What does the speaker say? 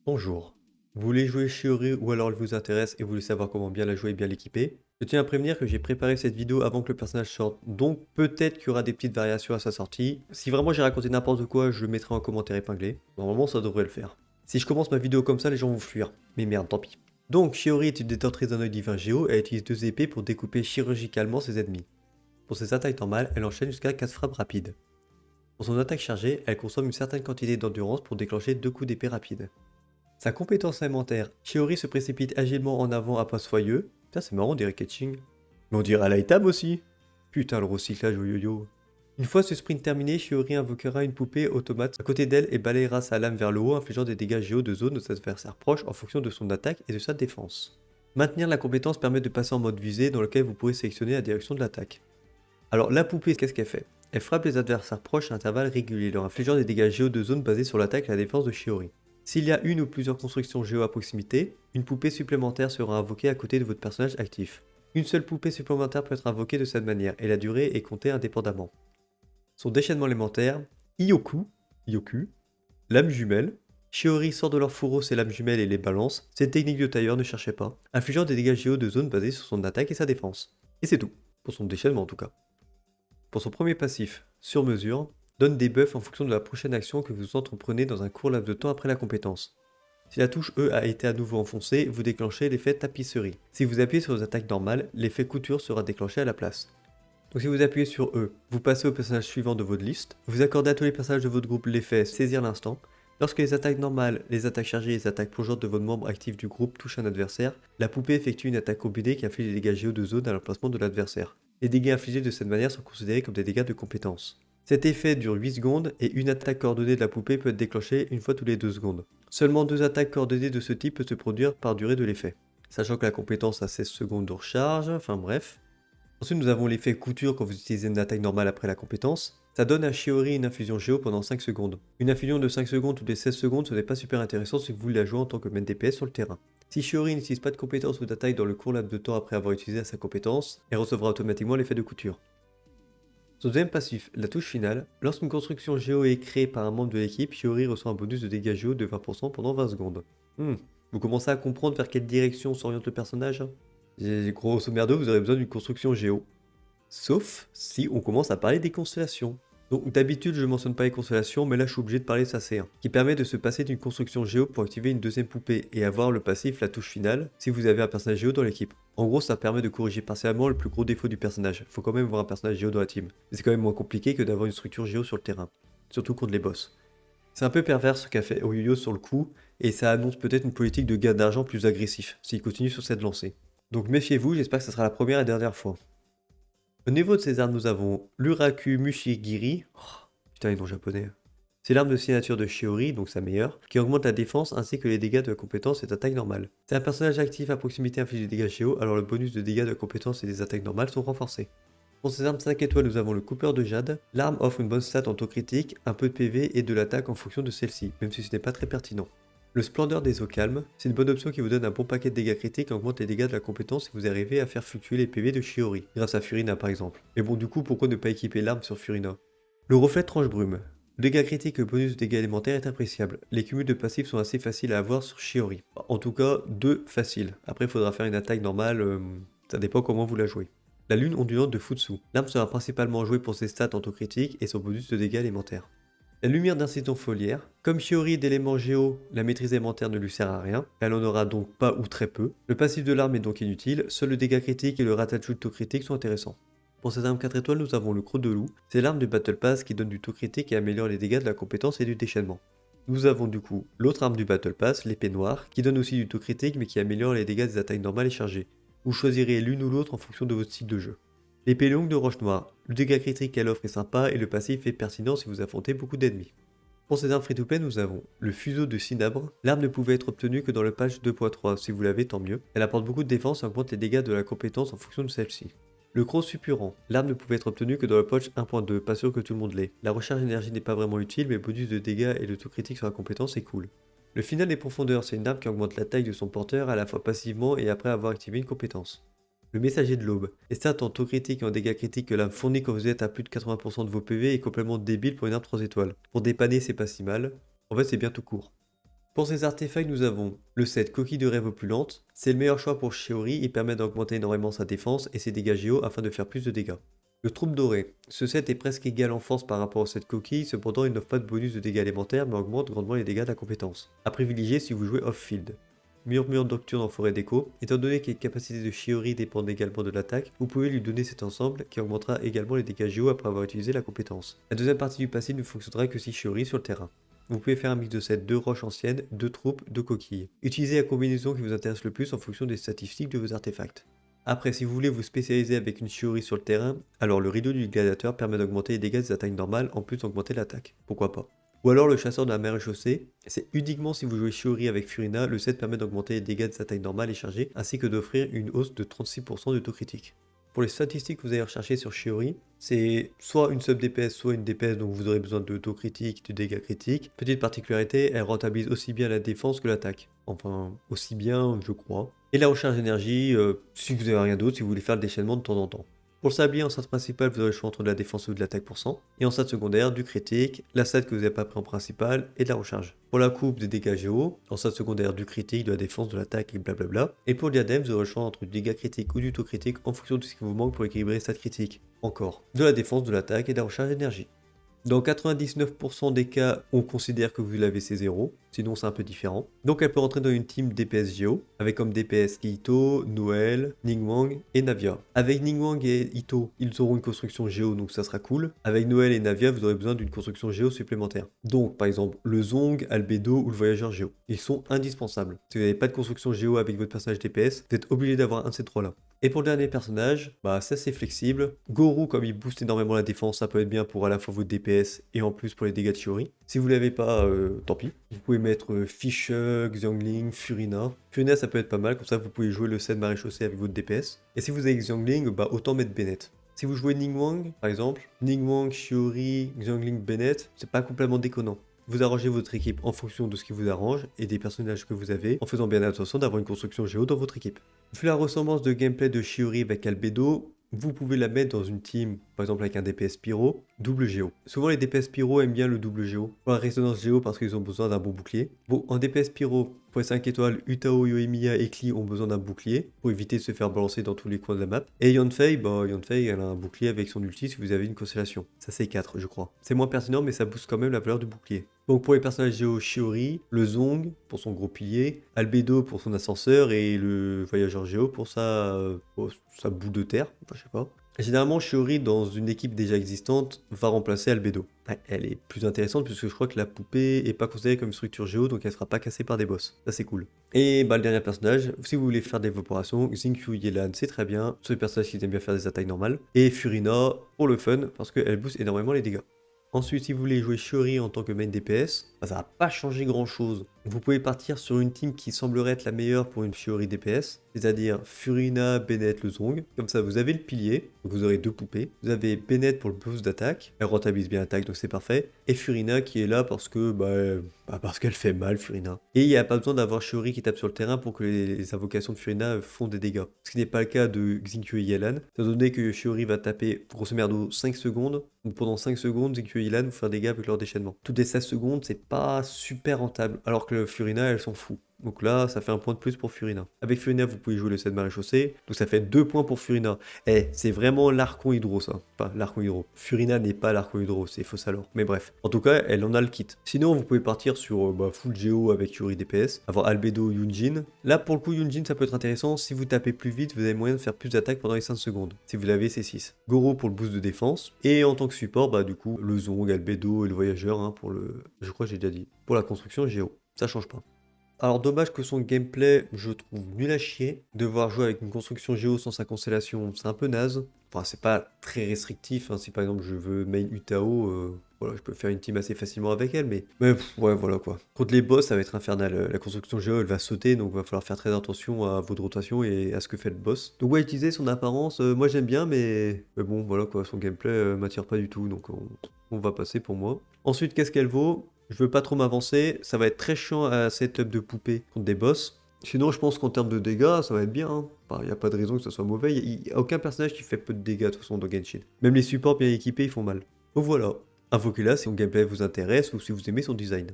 Bonjour. Vous voulez jouer Shiori ou alors elle vous intéresse et vous voulez savoir comment bien la jouer et bien l'équiper? Je tiens à prévenir que j'ai préparé cette vidéo avant que le personnage sorte, donc peut-être qu'il y aura des petites variations à sa sortie. Si vraiment j'ai raconté n'importe quoi, je le mettrai en commentaire épinglé. Normalement, ça devrait le faire. Si je commence ma vidéo comme ça, les gens vont fuir. Mais merde, tant pis. Donc, Shiori est une détentrice d'un œil divin géo, elle utilise deux épées pour découper chirurgicalement ses ennemis. Pour ses attaques normales, elle enchaîne jusqu'à 4 frappes rapides. Pour son attaque chargée, elle consomme une certaine quantité d'endurance pour déclencher 2 coups d'épée rapides. Sa compétence élémentaire, Shiori se précipite agilement en avant à pas soyeux. Putain, c'est marrant, on dirait Ketching. Mais on dirait Lightable aussi. Putain, le recyclage au yo-yo. Une fois ce sprint terminé, Shiori invoquera une poupée automate à côté d'elle et balayera sa lame vers le haut, infligeant des dégâts géo de zone aux adversaires proches en fonction de son attaque et de sa défense. Maintenir la compétence permet de passer en mode visée dans lequel vous pourrez sélectionner la direction de l'attaque. Alors la poupée, qu'est-ce qu'elle fait? Elle frappe les adversaires proches à intervalles réguliers, leur infligeant des dégâts géo de zone basés sur l'attaque et la défense de Shiori. S'il y a une ou plusieurs constructions géo à proximité, une poupée supplémentaire sera invoquée à côté de votre personnage actif. Une seule poupée supplémentaire peut être invoquée de cette manière, et la durée est comptée indépendamment. Son déchaînement élémentaire, Iyoku, lame jumelle. Shiori sort de leur fourreau ses lames jumelles et les balance, cette technique de tailleur ne cherchez pas, infligeant des dégâts géo de zone basés sur son attaque et sa défense. Et c'est tout, pour son déchaînement en tout cas. Pour son premier passif, sur mesure, donne des buffs en fonction de la prochaine action que vous entreprenez dans un court laps de temps après la compétence. Si la touche E a été à nouveau enfoncée, vous déclenchez l'effet tapisserie. Si vous appuyez sur les attaques normales, l'effet couture sera déclenché à la place. Donc si vous appuyez sur E, vous passez au personnage suivant de votre liste, vous accordez à tous les personnages de votre groupe l'effet saisir l'instant. Lorsque les attaques normales, les attaques chargées et les attaques plongeantes de votre membre actif du groupe touchent un adversaire, la poupée effectue une attaque combinée qui inflige des dégâts géo de zone à l'emplacement de l'adversaire. Les dégâts infligés de cette manière sont considérés comme des dégâts de compétence. Cet effet dure 8 secondes et une attaque coordonnée de la poupée peut être déclenchée une fois tous les 2 secondes. Seulement 2 attaques coordonnées de ce type peuvent se produire par durée de l'effet. Sachant que la compétence a 16 secondes de recharge, enfin bref. Ensuite nous avons l'effet couture quand vous utilisez une attaque normale après la compétence. Ça donne à Shiori une infusion géo pendant 5 secondes. Une infusion de 5 secondes toutes les 16 secondes ce n'est pas super intéressant si vous voulez la jouer en tant que main DPS sur le terrain. Si Shiori n'utilise pas de compétence ou d'attaque dans le court laps de temps après avoir utilisé sa compétence, elle recevra automatiquement l'effet de couture. Son deuxième passif, la touche finale, lorsqu'une construction géo est créée par un membre de l'équipe, Shiori reçoit un bonus de dégâts géo de 20% pendant 20 secondes. Vous commencez à comprendre vers quelle direction s'oriente le personnage? Grosso merdo, vous aurez besoin d'une construction géo. Sauf si on commence à parler des constellations. Donc d'habitude je mentionne pas les constellations, mais là je suis obligé de parler de ça c'est un qui permet de se passer d'une construction géo pour activer une deuxième poupée et avoir le passif la touche finale si vous avez un personnage géo dans l'équipe. En gros ça permet de corriger partiellement le plus gros défaut du personnage, faut quand même avoir un personnage géo dans la team. Mais c'est quand même moins compliqué que d'avoir une structure géo sur le terrain, surtout contre les boss. C'est un peu pervers ce qu'a fait Oyoyo sur le coup, et ça annonce peut-être une politique de gain d'argent plus agressif s'il continue sur cette lancée. Donc méfiez-vous, j'espère que ce sera la première et dernière fois. Au niveau de ces armes, nous avons l'Uraku Mushigiri. Oh, putain, les noms japonais. C'est l'arme de signature de Shiori, donc sa meilleure, qui augmente la défense ainsi que les dégâts de la compétence et d'attaque normale. C'est un personnage actif à proximité inflige des dégâts géo, alors le bonus de dégâts de la compétence et des attaques normales sont renforcés. Pour ces armes 5 étoiles, nous avons le coupeur de jade. L'arme offre une bonne stat en taux critique, un peu de PV et de l'attaque en fonction de celle-ci, même si ce n'est pas très pertinent. Le Splendeur des eaux calmes, c'est une bonne option qui vous donne un bon paquet de dégâts critiques et augmente les dégâts de la compétence si vous arrivez à faire fluctuer les PV de Shiori, grâce à Furina par exemple. Mais bon du coup pourquoi ne pas équiper l'arme sur Furina? Le reflet tranche brume. Le dégât critique et le bonus de dégâts élémentaires est appréciable. Les cumuls de passifs sont assez faciles à avoir sur Shiori. En tout cas, deux faciles. Après il faudra faire une attaque normale, ça dépend comment vous la jouez. La lune ondulante de Futsu. L'arme sera principalement jouée pour ses stats en taux critique et son bonus de dégâts élémentaires. La lumière d'incision foliaire. Comme Shiori d'éléments géo, la maîtrise élémentaire ne lui sert à rien, elle en aura donc pas ou très peu. Le passif de l'arme est donc inutile, seul le dégât critique et le ratage de taux critique sont intéressants. Pour ces armes 4 étoiles, nous avons le croc de loup, c'est l'arme du Battle Pass qui donne du taux critique et améliore les dégâts de la compétence et du déchaînement. Nous avons du coup l'autre arme du Battle Pass, l'épée noire, qui donne aussi du taux critique mais qui améliore les dégâts des attaques normales et chargées. Vous choisirez l'une ou l'autre en fonction de votre style de jeu. L'épée longue de roche noire, le dégât critique qu'elle offre est sympa et le passif est pertinent si vous affrontez beaucoup d'ennemis. Pour ces armes free-to-play, nous avons le fuseau de Cinabre. L'arme ne pouvait être obtenue que dans le patch 2.3, si vous l'avez tant mieux. Elle apporte beaucoup de défense et augmente les dégâts de la compétence en fonction de celle-ci. Le croc suppurant. L'arme ne pouvait être obtenue que dans le patch 1.2, pas sûr que tout le monde l'ait. La recharge d'énergie n'est pas vraiment utile, mais le bonus de dégâts et le taux critique sur la compétence est cool. Le final des profondeurs, c'est une arme qui augmente la taille de son porteur à la fois passivement et après avoir activé une compétence. Le messager de l'aube. Les stats en taux critique et en dégâts critiques que l'arme fournit quand vous êtes à plus de 80% de vos PV est complètement débile pour une arme 3 étoiles. Pour dépanner, c'est pas si mal. En fait, c'est bien tout court. Pour ces artefacts, nous avons le set Coquille de rêve opulente. C'est le meilleur choix pour Shiori, il permet d'augmenter énormément sa défense et ses dégâts géo afin de faire plus de dégâts. Le troupe doré. Ce set est presque égal en force par rapport au set Coquille, cependant il n'offre pas de bonus de dégâts élémentaires mais augmente grandement les dégâts de la compétence. À privilégier si vous jouez off-field. Murmure nocturne en forêt d'écho. Étant donné que les capacités de Shiori dépendent également de l'attaque, vous pouvez lui donner cet ensemble qui augmentera également les dégâts géo après avoir utilisé la compétence. La deuxième partie du passif ne fonctionnera que si Shiori est sur le terrain. Vous pouvez faire un mix de sets 2 roches anciennes, 2 troupes, 2 coquilles. Utilisez la combinaison qui vous intéresse le plus en fonction des statistiques de vos artefacts. Après, si vous voulez vous spécialiser avec une Shiori sur le terrain, alors le rideau du gladiateur permet d'augmenter les dégâts des attaques normales en plus d'augmenter l'attaque. Pourquoi pas. Ou alors le chasseur de la mer chaussée, c'est uniquement si vous jouez Shiori avec Furina, le set permet d'augmenter les dégâts des attaques normales et chargées, ainsi que d'offrir une hausse de 36% de taux critique. Pour les statistiques que vous allez rechercher sur Shiori, c'est soit une sub DPS, soit une DPS, donc vous aurez besoin de taux critique, de dégâts critiques. Petite particularité, elle rentabilise aussi bien la défense que l'attaque. Enfin, aussi bien, je crois. Et la recharge d'énergie, si vous n'avez rien d'autre, si vous voulez faire le déchaînement de temps en temps. Pour le sablier en stade principal, vous aurez le choix entre de la défense ou de l'attaque pour 100. Et en stade secondaire, du critique, la stat que vous n'avez pas pris en principal et de la recharge. Pour la coupe, des dégâts géo. En stade secondaire, du critique, de la défense, de l'attaque et blablabla. Et pour le diadème, vous aurez le choix entre du dégât critique ou du taux critique en fonction de ce qui vous manque pour équilibrer les stats critiques. Encore. De la défense, de l'attaque et de la recharge d'énergie. Dans 99% des cas, on considère que vous l'avez C0, sinon c'est un peu différent. Donc elle peut rentrer dans une team DPS Geo, avec comme DPS Ito, Noël, Ningguang et Navia. Avec Ningguang et Ito, ils auront une construction Geo, donc ça sera cool. Avec Noël et Navia, vous aurez besoin d'une construction Geo supplémentaire. Donc par exemple, le Zong, Albedo ou le Voyageur Geo. Ils sont indispensables. Si vous n'avez pas de construction Geo avec votre personnage DPS, vous êtes obligé d'avoir un de ces trois-là. Et pour le dernier personnage, bah ça c'est flexible. Goro, comme il booste énormément la défense, ça peut être bien pour à la fois votre DPS et en plus pour les dégâts de Shiori. Si vous l'avez pas, tant pis. Vous pouvez mettre Fisher, Xiangling, Furina. Furina ça peut être pas mal, comme ça vous pouvez jouer le set maréchaussée avec votre DPS. Et si vous avez Xiangling, bah autant mettre Bennett. Si vous jouez Ningguang, par exemple, Ningguang, Shiori, Xiangling, Bennett, c'est pas complètement déconnant. Vous arrangez votre équipe en fonction de ce qui vous arrange et des personnages que vous avez, en faisant bien attention d'avoir une construction géo dans votre équipe. Vu la ressemblance de gameplay de Shiori avec Albedo, vous pouvez la mettre dans une team, par exemple avec un DPS Pyro, double Géo. Souvent les DPS Pyro aiment bien le double Géo, pour la résonance Géo parce qu'ils ont besoin d'un bon bouclier. Bon, en DPS Pyro, pour les 5 étoiles, Utao, Yoimiya et Klee ont besoin d'un bouclier, pour éviter de se faire balancer dans tous les coins de la map. Et Yanfei, Yanfei elle a un bouclier avec son ulti si vous avez une constellation. Ça c'est 4 je crois. C'est moins pertinent mais ça booste quand même la valeur du bouclier. Donc pour les personnages Géo, Shiori, le Zong pour son gros pilier, Albedo pour son ascenseur et le Voyageur Géo pour sa boue de terre, enfin, je sais pas. Généralement, Shiori, dans une équipe déjà existante, va remplacer Albedo. Elle est plus intéressante puisque je crois que la poupée est pas considérée comme une structure géo, donc elle sera pas cassée par des boss. Ça, c'est cool. Et bah, le dernier personnage, si vous voulez faire des évaporations, Xingqiu Yelan, c'est très bien. C'est le personnage qui aime bien faire des attaques normales. Et Furina, pour le fun, parce qu'elle booste énormément les dégâts. Ensuite, si vous voulez jouer Shiori en tant que main DPS, bah, ça va pas changer grand chose. Vous pouvez partir sur une team qui semblerait être la meilleure pour une Shiori DPS, c'est-à-dire Furina, Bennett, le Zong. Comme ça, vous avez le pilier, donc vous aurez deux poupées. Vous avez Bennett pour le boost d'attaque, elle rentabilise bien l'attaque, donc c'est parfait. Et Furina qui est là parce que, parce qu'elle fait mal, Furina. Et il n'y a pas besoin d'avoir Shiori qui tape sur le terrain pour que les invocations de Furina font des dégâts. Ce qui n'est pas le cas de Xingqiu et Yelan, étant donné que Shiori va taper grosso merdo 5 secondes, donc pendant 5 secondes, Xingqiu et Yelan vont faire des dégâts avec leur déchaînement. Toutes les 16 secondes, c'est pas super rentable, alors que Furina, elle s'en fout. Donc là, ça fait un point de plus pour Furina. Avec Furina, vous pouvez jouer le set maréchaussée. Donc ça fait 2 points pour Furina. C'est vraiment l'Archon Hydro, ça. Pas l'Archon Hydro. Furina n'est pas l'Archon Hydro, c'est fausse alors. Mais bref. En tout cas, elle en a le kit. Sinon, vous pouvez partir sur full Geo avec Yuri DPS. Avoir Albedo, Yunjin. Là, pour le coup, Yunjin, ça peut être intéressant. Si vous tapez plus vite, vous avez moyen de faire plus d'attaques pendant les 5 secondes. Si vous l'avez, c'est 6. Goro pour le boost de défense. Et en tant que support, du coup, le Zong, Albedo et le Voyageur pour le... Je crois que j'ai déjà dit. Pour la construction Géo. Ça change pas. Alors dommage que son gameplay, je trouve nul à chier. Devoir jouer avec une construction géo sans sa constellation, c'est un peu naze. Enfin, c'est pas très restrictif, hein. Si par exemple je veux main Utao, voilà, je peux faire une team assez facilement avec elle, mais ouais, voilà quoi. Contre les boss, ça va être infernal. La construction géo, elle va sauter, donc il va falloir faire très attention à votre rotation et à ce que fait le boss. Donc ouais, utiliser son apparence, moi j'aime bien, mais bon, voilà quoi, son gameplay m'attire pas du tout, donc on va passer pour moi. Ensuite, qu'est-ce qu'elle vaut? Je veux pas trop m'avancer, ça va être très chiant à setup de poupée contre des boss. Sinon, je pense qu'en termes de dégâts, ça va être bien. Il n'y a pas de raison que ça soit mauvais. Il n'y a aucun personnage qui fait peu de dégâts de toute façon dans Genshin. Même les supports bien équipés, ils font mal. Donc voilà. Invoquez-la si son gameplay vous intéresse ou si vous aimez son design.